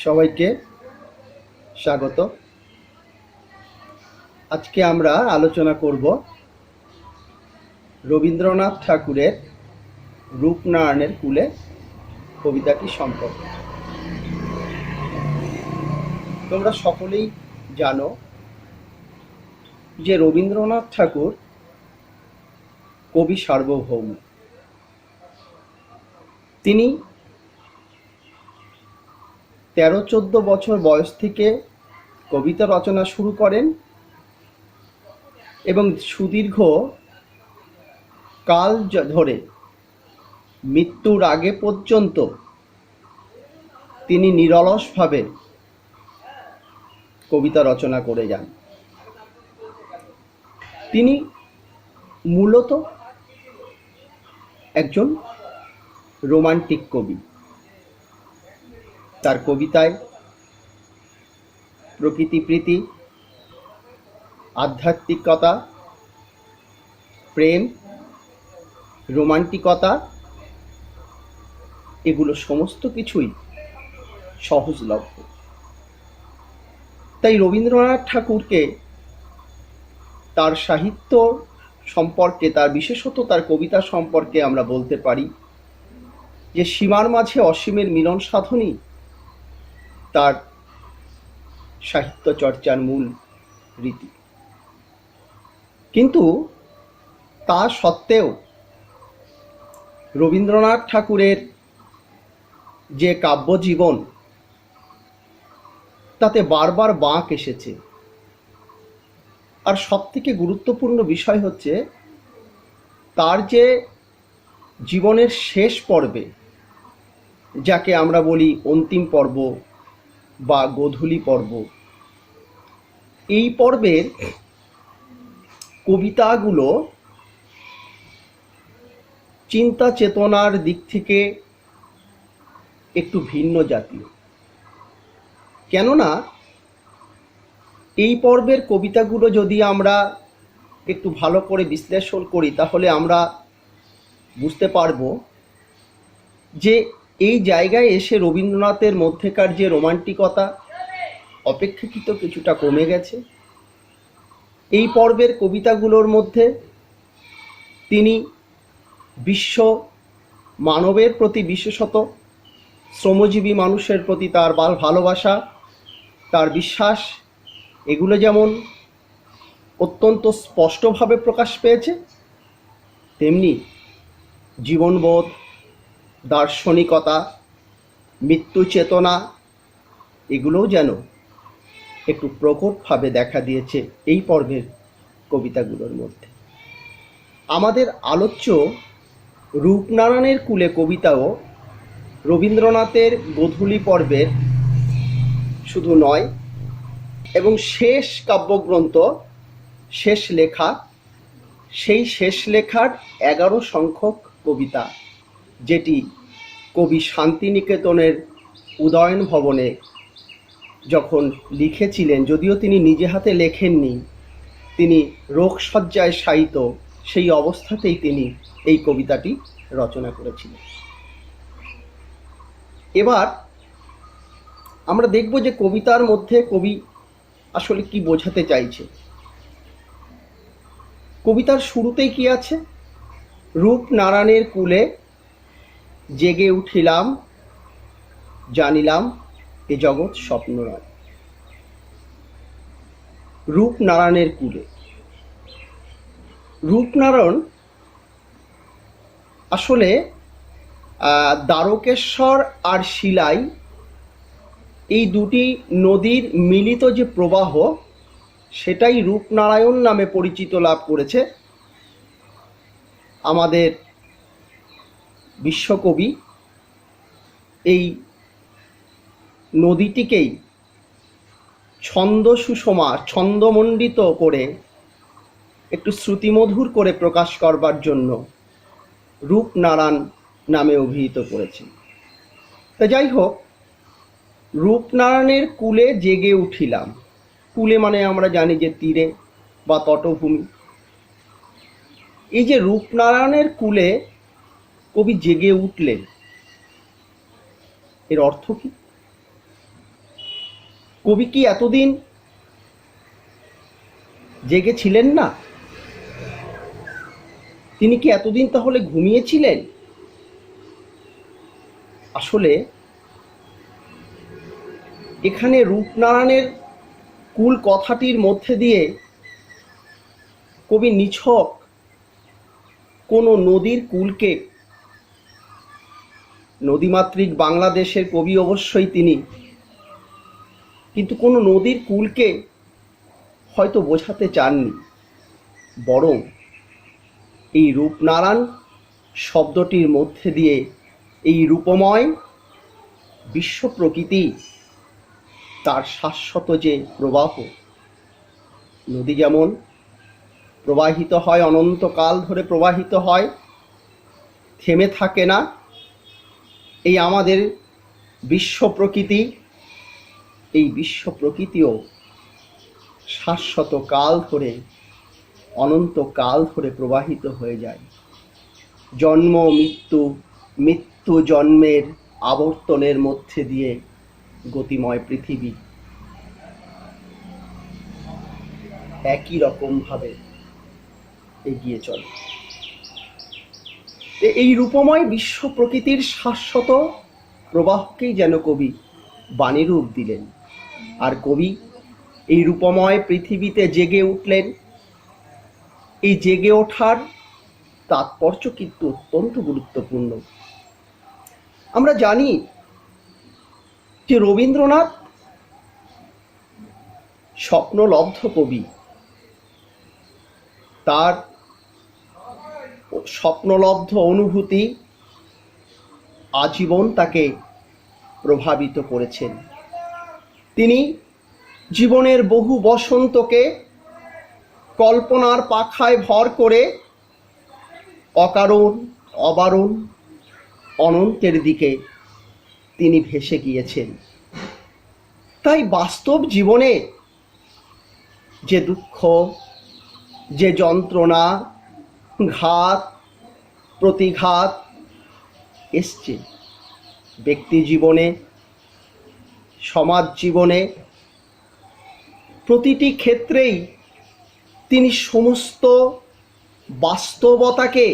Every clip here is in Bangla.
সবাইকে স্বাগত। আজকে আমরা আলোচনা করব রবীন্দ্রনাথ ঠাকুরের রূপনারায়ণের কূলে কবিতাটি সম্পর্কে। তোমরা সকলেই জানো যে রবীন্দ্রনাথ ঠাকুর কবি সার্বভৌম। তিনি 13-14 বছর বয়স থেকে কবিতা রচনা শুরু করেন এবং সুদীর্ঘ কাল ধরে মৃত্যুর আগে পর্যন্ত তিনি নিরলসভাবে কবিতা রচনা করে যান। তিনি মূলত একজন রোমান্টিক কবি। তার কবিতায় প্রকৃতিপ্রীতি, আধ্যাত্মিকতা, প্রেম, রোমান্টিকতা এগুলো সমস্ত কিছুই সহজলভ্য। তাই রবীন্দ্রনাথ ঠাকুরকে তার সাহিত্য সম্পর্কে, তার বিশেষত তার কবিতা সম্পর্কে আমরা বলতে পারি যে সীমার মাঝে অসীমের মিলন সাধনই তার সাহিত্য চর্চার মূল রীতি। কিন্তু তা সত্ত্বেও রবীন্দ্রনাথ ঠাকুরের যে কাব্যজীবন, তাতে বারবার বাঁক এসেছে। আর সবথেকে গুরুত্বপূর্ণ বিষয় হচ্ছে তার যে জীবনের শেষ পর্বে, যাকে আমরা বলি অন্তিম পর্ব বা গোধূলি পর্ব, এই পর্বের কবিতাগুলো চিন্তা চেতনার দিক থেকে একটু ভিন্ন জাতীয়। কেননা এই পর্বের কবিতাগুলো যদি আমরা একটু ভালো করে বিশ্লেষণ করি তাহলে আমরা বুঝতে পারব যে এই জায়গায় এসে রবীন্দ্রনাথের মধ্যেকার যে রোমান্টিকতা অপেক্ষাকৃত কিছুটা কমে গেছে। এই পর্বের কবিতাগুলোর মধ্যে তিনি বিশ্ব মানবের প্রতি, বিশেষত শ্রমজীবী মানুষের প্রতি তার ভালোবাসা, তার বিশ্বাস, এগুলো যেমন অত্যন্ত স্পষ্টভাবে প্রকাশ পেয়েছে, তেমনি জীবনবোধ, দার্শনিকতা, মৃত্যু চেতনা এগুলোও যেন একটু প্রকটভাবে দেখা দিয়েছে এই পর্বের কবিতাগুলোর মধ্যে। আমাদের আলোচ্য রূপনারায়ণের কূলে কবিতাও রবীন্দ্রনাথের গোধূলি পর্বের শুধু নয়, এবং শেষ কাব্যগ্রন্থ, শেষ লেখা, সেই শেষ লেখার 11 সংখ্যক কবিতা, যেটি কবি শান্তিনিকেতনের উদয়ন ভবনে যখন লিখেছিলেন, যদিও তিনি নিজে হাতে লেখেননি, তিনি রোগশয্যায় শায়িত সেই অবস্থাতেই তিনি এই কবিতাটি রচনা করেছিলেন। এবার আমরা দেখব যে কবিতার মধ্যে কবি আসলে কি বোঝাতে চাইছে। কবিতার শুরুতেই কি আছে? রূপনারায়ণের কূলে জেগে উঠিলাম, জানিলাম এ জগৎ স্বপ্ন নয়। রূপনারায়ণের কূলে, রূপনারায়ণ আসলে দ্বারকেশ্বর আর শিলাই, এই দুটি নদীর মিলিত যে প্রবাহ, সেটাই রূপনারায়ণ নামে পরিচিত লাভ করেছে। আমাদের বিশ্বকবি এই নদীটিকেই ছন্দ সুষমা, ছন্দমণ্ডিত করে একটু শ্রুতিমধুর করে প্রকাশ করবার জন্য রূপনারায়ণ নামে অভিহিত করেছেন। তা যাই হোক, রূপনারায়ণের কূলে জেগে উঠিলাম। কূলে মানে আমরা জানি যে তীরে বা তটভূমি। এই যে রূপনারায়ণের কূলে কবি জেগে উঠলেন, এর অর্থ কি? কবি কি এতদিন জেগেছিলেন না? তিনি কি এতদিন তাহলে ঘুমিয়েছিলেন? আসলে এখানে রূপনারায়ণের কুল কথাটির মধ্যে দিয়ে কবি নিছক কোনো নদীর কুলকে, নদীমাতৃক বাংলাদেশের কবি অবশ্যই তিনি, কিন্তু কোনো নদীর কুলকে হয়তো বোঝাতে চাননি, বরং এই রূপনারায়ণ শব্দটির মধ্যে দিয়ে এই রূপময় বিশ্ব প্রকৃতি, তার শাশ্বত যে প্রবাহ, নদী যেমন প্রবাহিত হয়, অনন্তকাল ধরে প্রবাহিত হয়, থেমে থাকে না, এই আমাদের বিশ্ব প্রকৃতি, এই বিশ্ব প্রকৃতিও শাশ্বত কাল ধরে, অনন্তকাল ধরে প্রবাহিত হয়ে যায়। জন্ম মৃত্যু, মৃত্যু জন্মের আবর্তনের মধ্যে দিয়ে গতিময় পৃথিবী একই রকমভাবে এগিয়ে চলে। এই রূপময় বিশ্ব প্রকৃতির শাশ্বত প্রবাহকেই যেন কবি বাণীরূপ দিলেন, আর কবি এই রূপময় পৃথিবীতে জেগে উঠলেন। এই জেগে ওঠার তাৎপর্য কিন্তু অত্যন্ত গুরুত্বপূর্ণ। আমরা জানি যে রবীন্দ্রনাথ স্বপ্নলব্ধ কবি, তার স্বপ্নলব্ধ অনুভূতি আজীবন তাকে প্রভাবিত করেছেন। তিনি জীবনের বহু বসন্তকে কল্পনার পাখায় ভর করে অকারণ অবারণ অনন্তের দিকে তিনি ভেসে গিয়েছেন। তাই বাস্তব জীবনে যে দুঃখ, যে যন্ত্রণা, ঘাত প্রতিঘাত এসছে ব্যক্তি জীবনে, সমাজ জীবনে, প্রতিটি ক্ষেত্রেই তিনি সমস্ত বাস্তবতাকে,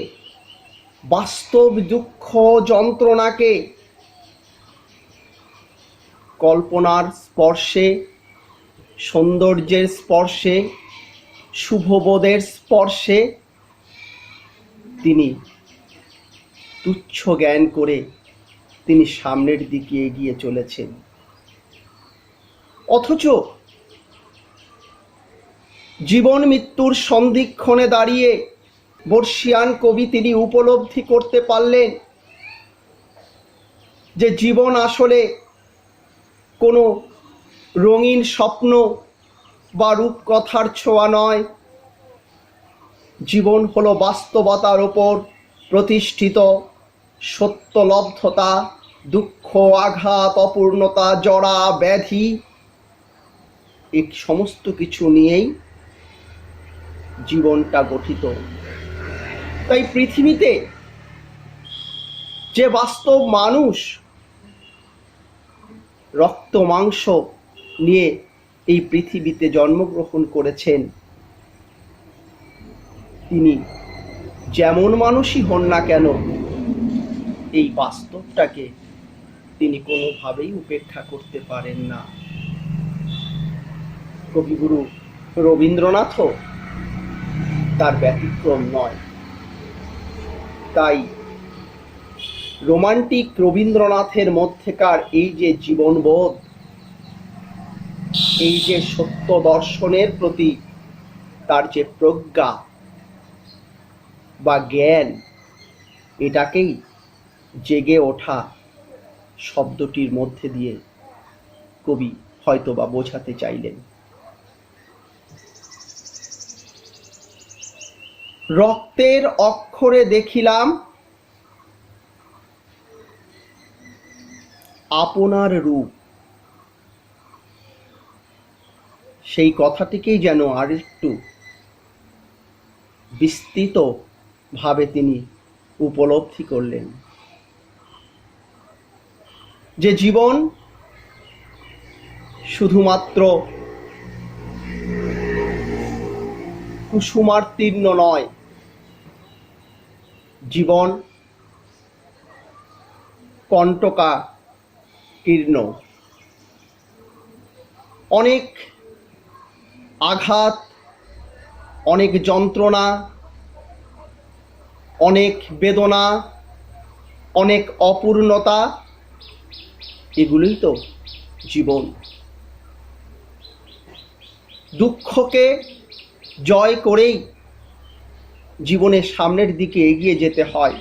বাস্তব দুঃখ যন্ত্রণাকে কল্পনার স্পর্শে, সৌন্দর্যের স্পর্শে, শুভবোধের স্পর্শে তিনি তুচ্ছ জ্ঞান করে তিনি সামনের দিকে এগিয়ে চলেছেন। অথচ জীবন মৃত্যুর সন্ধিক্ষণে দাঁড়িয়ে বর্ষিয়ান কবি তিনি উপলব্ধি করতে পারলেন যে জীবন আসলে কোনো রঙিন স্বপ্ন বা রূপকথার ছোঁয়া নয়, জীবন হলো বাস্তবতার ওপর প্রতিষ্ঠিত সত্যলব্ধতা, দুঃখ, আঘাত, অপূর্ণতা, জরা, ব্যাধি, এই সমস্ত কিছু নিয়েই জীবনটা গঠিত। তাই পৃথিবীতে যে বাস্তব মানুষ রক্ত মাংস নিয়ে এই পৃথিবীতে জন্মগ্রহণ করেছেন, তিনি যেমন মানুষই হন না কেন, এই বাস্তবটাকে তিনি কোনোভাবেই উপেক্ষা করতে পারেন না। কবিগুরু রবীন্দ্রনাথও তার ব্যতিক্রম নয়। তাই রোমান্টিক রবীন্দ্রনাথের মধ্যেকার এই যে জীবনবোধ, এই যে সত্য দর্শনের প্রতি তার যে প্রজ্ঞা বা জ্ঞান, এটাকেই জেগে ওঠা শব্দটির মধ্যে দিয়ে কবি হয়তো বা বোঝাতে চাইলেন। রক্তের অক্ষরে দেখিলাম আপনার রূপ, সেই কথাটিকেই যেন আরেকটু বিস্তৃত ভাবে তিনি উপলব্ধি করলেন যে জীবন শুধুমাত্র কুসুমার্তীর্ণ নয়, জীবন কণ্টকাকীর্ণ। অনেক আঘাত, অনেক যন্ত্রণা, অনেক বেদনা, অনেক অপূর্ণতা, এগুলোই তো জীবন। দুঃখকে জয় করেই জীবনের সামনের দিকে এগিয়ে যেতে হয়।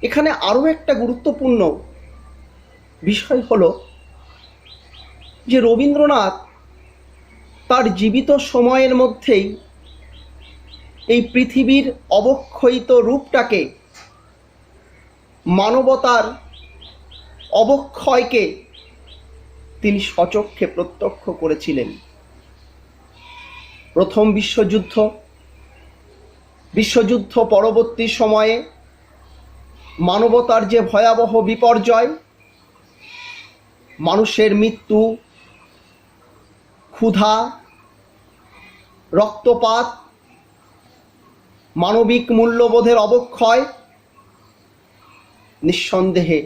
এখানে আরও একটা গুরুত্বপূর্ণ বিষয় হলো যে রবীন্দ্রনাথ তার জীবিত সময়ের মধ্যেই এই পৃথিবীর অবক্ষয়িত রূপটাকে, মানবতার অবক্ষয়কে তিনি স্বচক্ষে প্রত্যক্ষ করেছিলেন। প্রথম বিশ্বযুদ্ধ পরবর্তী সময়ে মানবতার যে ভয়াবহ বিপর্যয়, মানুষের মৃত্যু, ক্ষুধা, রক্তপাত, মানবিক মূল্যবোধের অবক্ষয়, নিঃসন্দেহে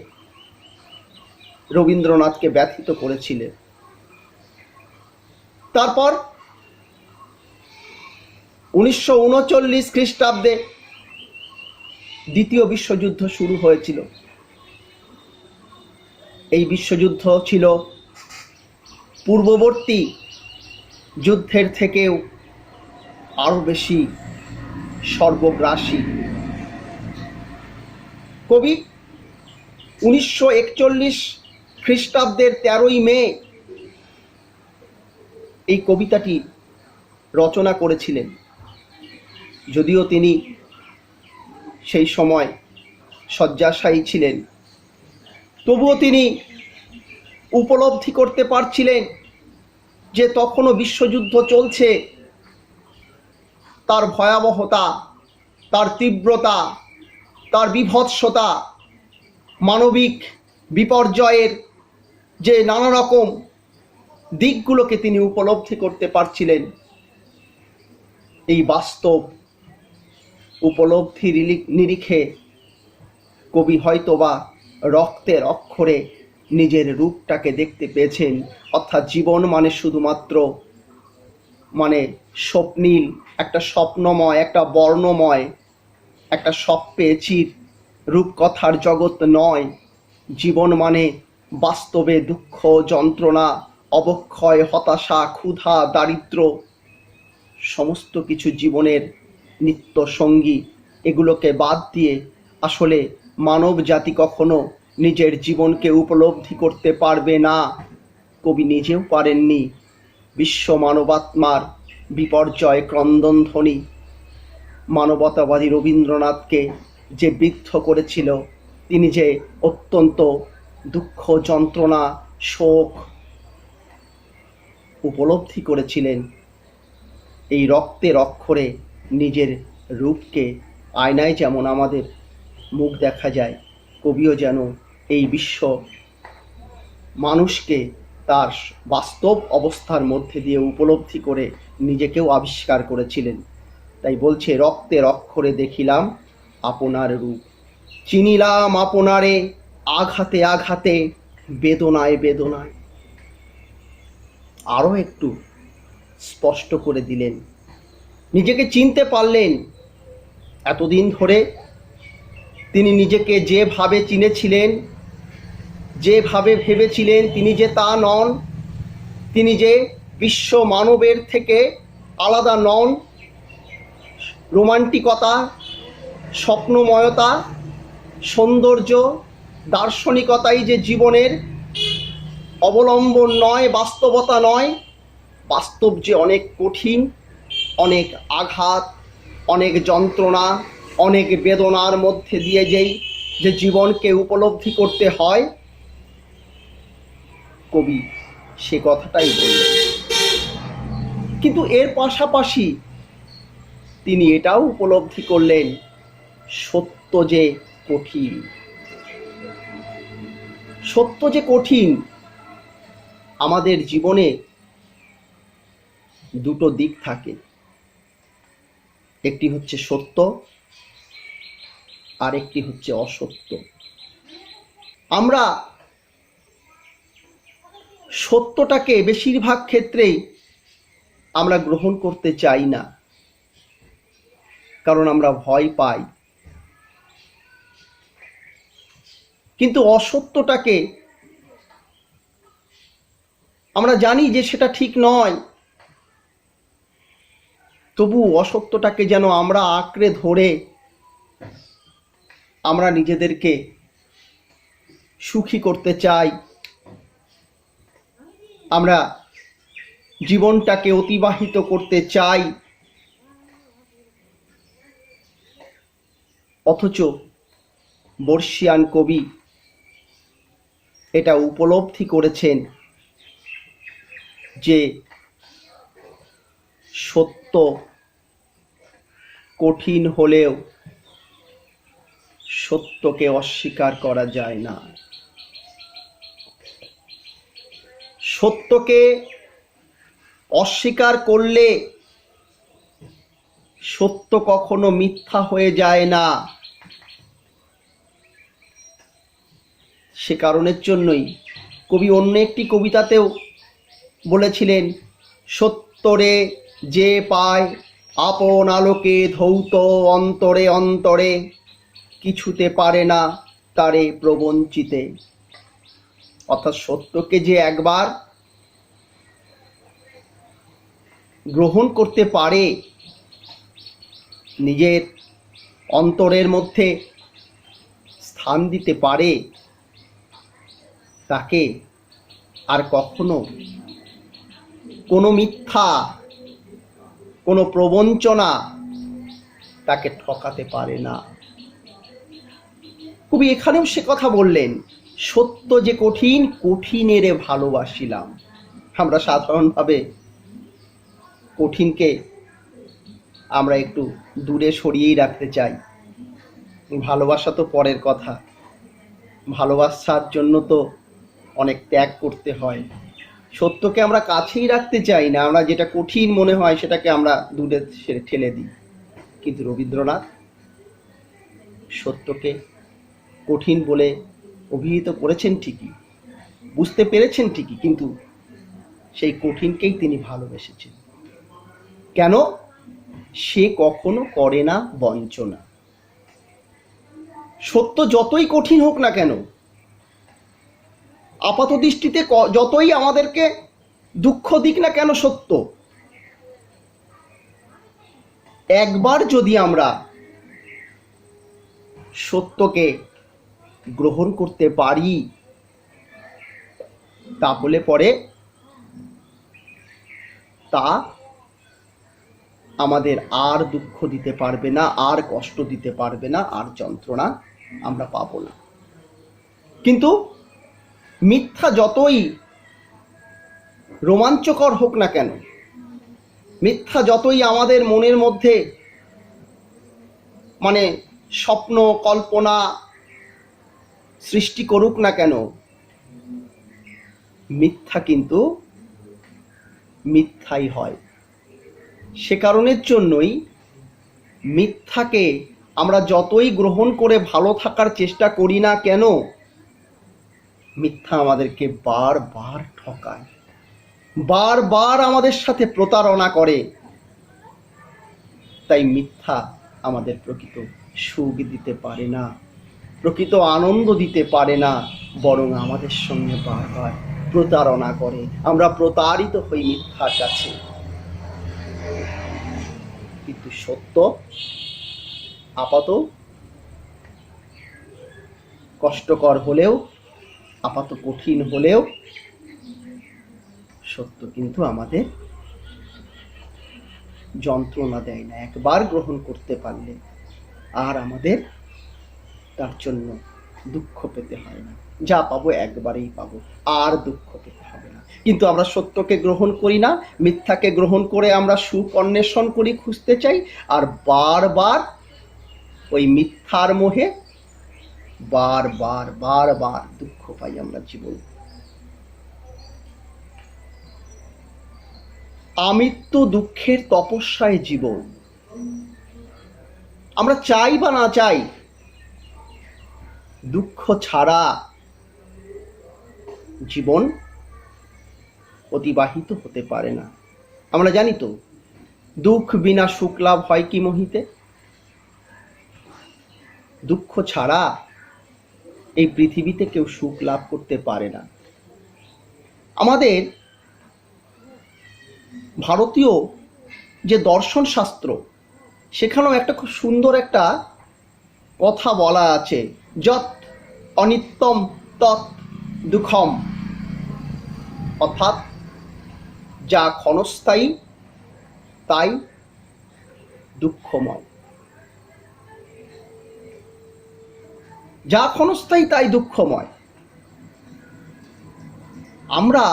রবীন্দ্রনাথকে ব্যথিত করেছিলেন। তারপর 1939 খ্রিস্টাব্দে দ্বিতীয় বিশ্বযুদ্ধ শুরু হয়েছিল। এই বিশ্বযুদ্ধ ছিল পূর্ববর্তী যুদ্ধের থেকেও আরও বেশি সর্বগ্রাসী। কবি 1941 খ্রিস্টাব্দের 13ই মে এই কবিতাটি রচনা করেছিলেন। যদিও তিনি সেই সময় শয্যাশায়ী ছিলেন, তবুও তিনি উপলব্ধি করতে পারছিলেন যে তখনও বিশ্বযুদ্ধ চলছে, তার ভয়াবহতা, তার তীব্রতা, তার বীভৎসতা, মানবিক বিপর্যয়ের যে নানা রকম দিকগুলোকে তিনি উপলব্ধি করতে পারছিলেন। এই বাস্তব উপলব্ধির নিরিখে কবি হয়তোবা রক্তের অক্ষরে নিজের রূপটাকে দেখতে পেয়েছেন। অর্থাৎ জীবন মানে শুধুমাত্র স্বপ্নীল, একটা স্বপ্নময়, একটা বর্ণময়, একটা স্বপ্নেচির রূপকথার জগৎ নয়। জীবন মানে বাস্তবে দুঃখ, যন্ত্রণা, অবক্ষয়, হতাশা, ক্ষুধা, দারিদ্র্য, সমস্ত কিছু জীবনের নিত্য সঙ্গী। এগুলোকে বাদ দিয়ে আসলে মানব জাতি কখনো নিজের জীবনকে উপলব্ধি করতে পারবে না। কবি নিজেও পারেননি। বিশ্ব মানবাত্মার বিপর্যয় ক্রন্দনধ্বনি মানবতাবাদী রবীন্দ্রনাথকে যে বিদ্ধ করেছিল, তিনি যে অত্যন্ত দুঃখ, যন্ত্রণা, শোক উপলব্ধি করেছিলেন। এই রক্তের অক্ষরে নিজের রূপকে, আয়নায় যেমন আমাদের মুখ দেখা যায়, কবিও যেন এই বিশ্ব মানুষকে তার বাস্তব অবস্থার মধ্যে দিয়ে উপলব্ধি করে নিজেকেও আবিষ্কার করেছিলেন। তাই বলছে, রক্তের অক্ষরে দেখিলাম আপনার রূপ, চিনিলাম আপনারে আঘাতে আঘাতে, বেদনায় বেদনায়। আরও একটু স্পষ্ট করে দিলেন, নিজেকে চিনতে পারলেন। এতদিন ধরে তিনি নিজেকে যেভাবে চিনেছিলেন, যেভাবে ভেবেছিলেন তিনি যে তা নন, তিনি যে বিশ্ব মানবের থেকে আলাদা নন। রোমান্টিকতা, স্বপ্নময়তা, সৌন্দর্য, দার্শনিকতাই যে জীবনের অবলম্বন নয়, বাস্তবতা নয়। বাস্তব যে অনেক কঠিন, অনেক আঘাত, অনেক যন্ত্রণা, অনেক বেদনার মধ্যে দিয়ে যে জীবনকে উপলব্ধি করতে হয়, কবি সে কথাটাই বললেন। কিন্তু এর পাশাপাশি তিনি এটাও উপলব্ধি করলেন, সত্য যে কঠিন। সত্য যে কঠিন, আমাদের জীবনে দুটো দিক থাকে, একটি হচ্ছে সত্য আর একটি হচ্ছে অসত্য। আমরা সত্যটাকে বেশিরভাগ ক্ষেত্রেই আমরা গ্রহণ করতে চাই না, কারণ আমরা ভয় পাই। কিন্তু অসত্যটাকে আমরা জানি যে সেটা ঠিক নয়, তবু অসত্যটাকে যেন আমরা আঁকড়ে ধরে আমরা নিজেদেরকে সুখী করতে চাই, আমরা জীবনটাকে অতিবাহিত করতে চাই। অথচ বর্ষিয়ান কবি এটা উপলব্ধি করেছেন যে সত্য কঠিন হলেও সত্যকে অস্বীকার করা যায় না। সত্যকে অস্বীকার করলে সত্য কখনো মিথ্যা হয়ে যায় না। সে কারণের জন্যই কবি অন্য একটি কবিতাতেও বলেছিলেন, সত্যরে যে পায় আপন আলোকে ধৌত অন্তরে অন্তরে, কিছুতে পারে না তারে প্রবঞ্চিতে। অর্থাৎ সত্যকে যে একবার গ্রহণ করতে পারে, নিজের অন্তরের মধ্যে স্থান দিতে পারে, তাকে আর কখনো কোনো মিথ্যা, কোনো প্রবঞ্চনা তাকে ঠকাতে পারে না। কবি এখানেও সে কথা বললেন, সত্য যে কঠিন, কঠিনেরে ভালোবাসিলাম। আমরা সাধারণভাবে কঠিনকে আমরা একটু দূরে সরিয়েই রাখতে চাই। ভালোবাসা তো পরের কথা, ভালোবাসার জন্য তো অনেক ত্যাগ করতে হয়। সত্যকে আমরা কাছেই রাখতে চাই না, আমরা যেটা কঠিন মনে হয় সেটাকে আমরা দূরে ঠেলে দিই। কিন্তু রবীন্দ্রনাথ সত্যকে কঠিন বলে অভিহিত করেছেন ঠিকই, বুঝতে পেরেছেন ঠিকই, কিন্তু সেই কঠিনকেই তিনি ভালোবেসেছেন। কেন? সে কখনো করে না বঞ্চনা। সত্য যতই কঠিন হোক না কেন, আপাত দৃষ্টিতে যতই আমাদেরকে দুঃখ দিক না কেন, সত্য একবার যদি আমরা সত্যকে গ্রহণ করতে পারি, তাহলে পরে তা আমাদের আর দুঃখ দিতে পারবে না, আর কষ্ট দিতে পারবে না, আর যন্ত্রণা আমরা পাবো না। কিন্তু মিথ্যা যতই রোমাঞ্চকর হোক না কেন, মিথ্যা যতই আমাদের মনের মধ্যে মানে স্বপ্ন কল্পনা সৃষ্টি করুক না কেন, মিথ্যা কিন্তু মিথ্যাই হয়। সে কারণের জন্যই মিথ্যাকে আমরা যতই গ্রহণ করে ভালো থাকার চেষ্টা করি না কেন, মিথ্যা আমাদেরকে বারবার ঠকায়, বারবার আমাদের সাথে প্রতারণা করে। তাই মিথ্যা আমাদের প্রকৃত সুখ দিতে পারে না, প্রকৃত আনন্দ দিতে পারে না, বরং আমাদের সঙ্গে বারবার প্রতারণা করে। আমরা প্রতারিত হই মিথ্যার কাছে। কিন্তু সত্য আপাত কষ্টকর হলেও, আপাত কঠিন হলেও, সত্য কিন্তু আমাদের যন্ত্রণা দেয় না। একবার গ্রহণ করতে পারলে আর আমাদের তার জন্য দুঃখ পেতে হয় না। যা পাবো একবারেই পাবো, আর দুঃখ পেতে হবে না। কিন্তু আমরা সত্যকে গ্রহণ করি না, মিথ্যাকে গ্রহণ করে আমরা সুখ অন্বেষণ করি, খুঁজতে চাই, আর বারবার ওই মিথ্যার মোহে বারবার বারবার দুঃখ পাই আমরা জীবনে। আমৃত্যু দুঃখের তপস্যায় জীবন। আমরা চাই বা না চাই, দুঃখ ছাড়া জীবন অতিবাহিত হতে পারে না। আমরা জানি তো, দুঃখ বিনা সুখ লাভ হয় কি মহিতে? দুঃখ ছাড়া এই পৃথিবীতে কেউ সুখ লাভ করতে পারে না। আমাদের ভারতীয় যে দর্শন শাস্ত্র, সেখানেও একটা খুব সুন্দর একটা কথা বলা আছে, যৎ অনিত্যম তৎ দুঃখম। অর্থাৎ যা ক্ষণস্থায়ী তাই দুঃখময়। যা ক্ষণস্থায়ী তাই দুঃখময়। আমরা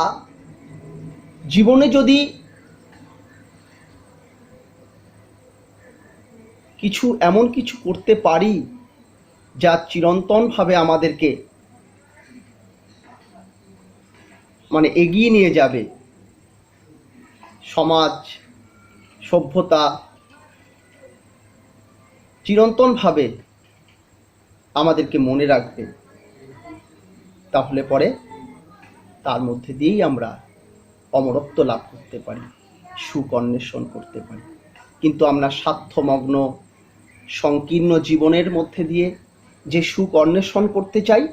জীবনে যদি এমন কিছু করতে পারি যা চিরন্তনভাবে আমাদেরকে এগিয়ে নিয়ে যাবে, সমাজ সভ্যতা চিরন্তনভাবে আমাদেরকে মনে রাখবে, তাহলে পরে তার মধ্যে দিয়েই আমরা অমরত্ব লাভ করতে পারি, সুখ অন্বেষণ করতে পারি। কিন্তু আমরা স্বার্থমগ্ন সংকীর্ণ জীবনের মধ্যে দিয়ে যে সুখ অন্বেষণ করতে চাই,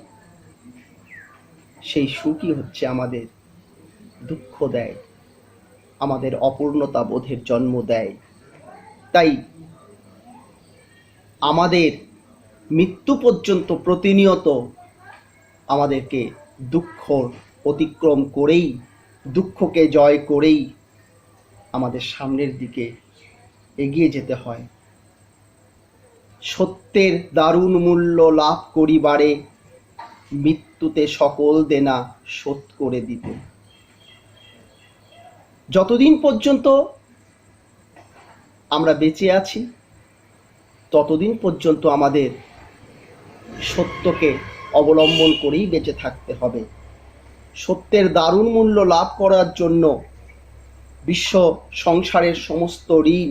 সেই সুখই হচ্ছে আমাদের দুঃখ দেয়, আমাদের অপূর্ণতা বোধের জন্ম দেয়। তাই আমাদের মৃত্যু পর্যন্ত প্রতিনিয়ত আমাদেরকে দুঃখ অতিক্রম করেই, দুঃখকে জয় করেই আমাদের সামনের দিকে এগিয়ে যেতে হয়। সত্যের দারুণ মূল্য লাভ করিবারে মৃত্যুতে সকল দেনা শোধ করে দিতে। যতদিন পর্যন্ত আমরা বেঁচে আছি, ততদিন পর্যন্ত আমাদের সত্যকে অবলম্বন করেই বেঁচে থাকতে হবে। সত্যের দারুণ মূল্য লাভ করার জন্য বিশ্ব সংসারের সমস্ত ঋণ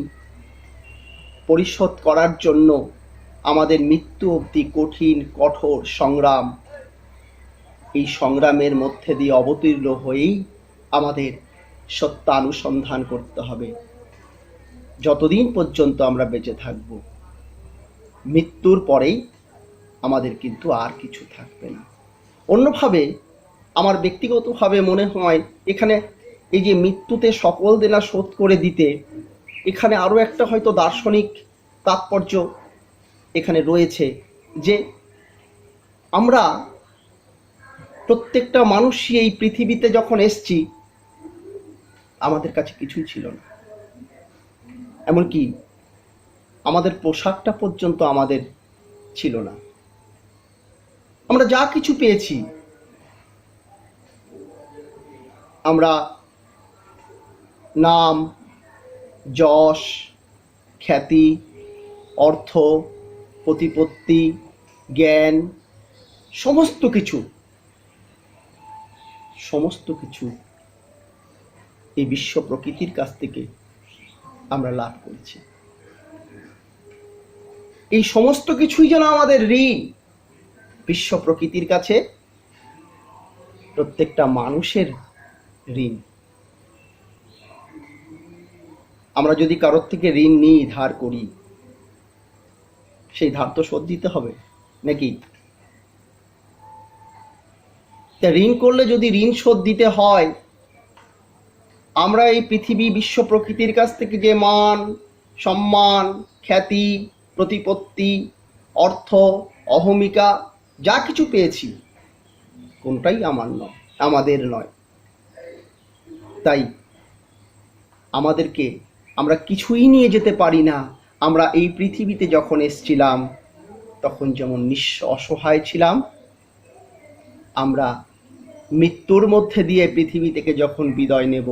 পরিশোধ করার জন্য আমাদের মৃত্যু অবধি কঠিন কঠোর সংগ্রাম, এই সংগ্রামের মধ্যে দিয়ে অবতীর্ণ হয়েই আমাদের সত্যানুসন্ধান করতে হবে। যতদিন পর্যন্ত আমরা বেঁচে থাকব, মৃত্যুর পরেই আমাদের কিন্তু আর কিছু থাকবে না। অন্যভাবে আমার ব্যক্তিগতভাবে মনে হয়, এখানে এই যে মৃত্যুতে সকল দেনা শোধ করে দিতে, এখানে আরও একটা হয়তো দার্শনিক তাৎপর্য এখানে রয়েছে, যে আমরা প্রত্যেকটা মানুষই এই পৃথিবীতে যখন এসছি, আমাদের কাছে কিছুই ছিল না। এমনকি আমাদের পোশাকটা পর্যন্ত আমাদের ছিল না। আমরা যা কিছু পেয়েছি, আমরা নাম, যশ, খ্যাতি, অর্থ, প্রতিপত্তি, জ্ঞান, সমস্ত কিছু এই বিশ্ব প্রকৃতির কাছ থেকে আমরা লাভ করেছি। এই সমস্ত কিছুই যেন আমাদের ঋণ বিশ্ব প্রকৃতির কাছে, প্রত্যেকটা মানুষের ঋণ। আমরা যদি কারোর থেকে ঋণ নিই, ধার করি, সেই ধার তো শোধ দিতে হবে নাকি? তা ঋণ করলে যদি ঋণ শোধ দিতে হয়, আমরা এই পৃথিবী বিশ্ব প্রকৃতির কাছ থেকে যে মান, সম্মান, খ্যাতি, প্রতিপত্তি, অর্থ, অহমিকা যা কিছু পেয়েছি, কোনটাই আমাদের নয়। তাই আমরা কিছুই নিয়ে যেতে পারি না। আমরা এই পৃথিবীতে যখন এসেছিলাম, তখন যেমন নিঃস্ব অসহায় ছিলাম, আমরা মৃত্যুর মধ্যে দিয়ে পৃথিবী থেকে যখন বিদায় নেব,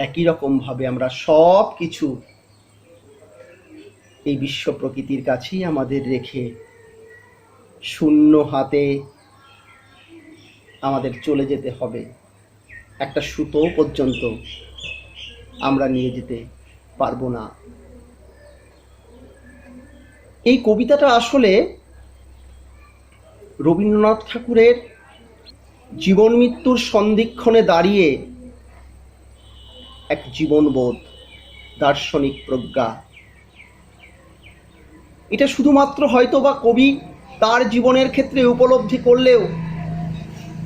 একই রকম ভাবে আমরা সব কিছু এই বিশ্ব প্রকৃতির কাছেই আমাদের রেখে শূন্য হাতে আমাদের চলে যেতে হবে। একটা সুতো পর্যন্ত আমরা নিয়ে যেতে পারবো না। এই কবিতাটা আসলে রবীন্দ্রনাথ ঠাকুরের জীবন মৃত্যুর সন্ধিক্ষণে দাঁড়িয়ে এক জীবনবোধ, দার্শনিক প্রজ্ঞা। এটা শুধুমাত্র হয়তো বা কবি তার জীবনের ক্ষেত্রে উপলব্ধি করলেও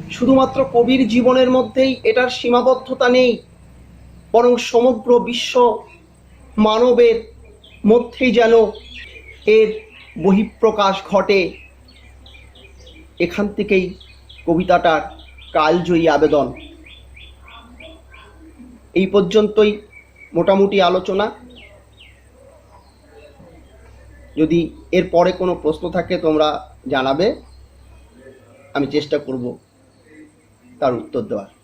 শুধুমাত্র কবির জীবনের মধ্যেই এটার সীমাবদ্ধতা নেই, বরং সমগ্র বিশ্ব মানবের মধ্যেই যেন এর বহিঃপ্রকাশ ঘটে। এখান থেকেই কবিতাটার কালজয়ী আবেদন। এই পর্যন্তই মোটামুটি আলোচনা। যদি এর পরে কোনো প্রশ্ন থাকে তোমরা জানাবে, আমি চেষ্টা করব তার উত্তর দেওয়ার।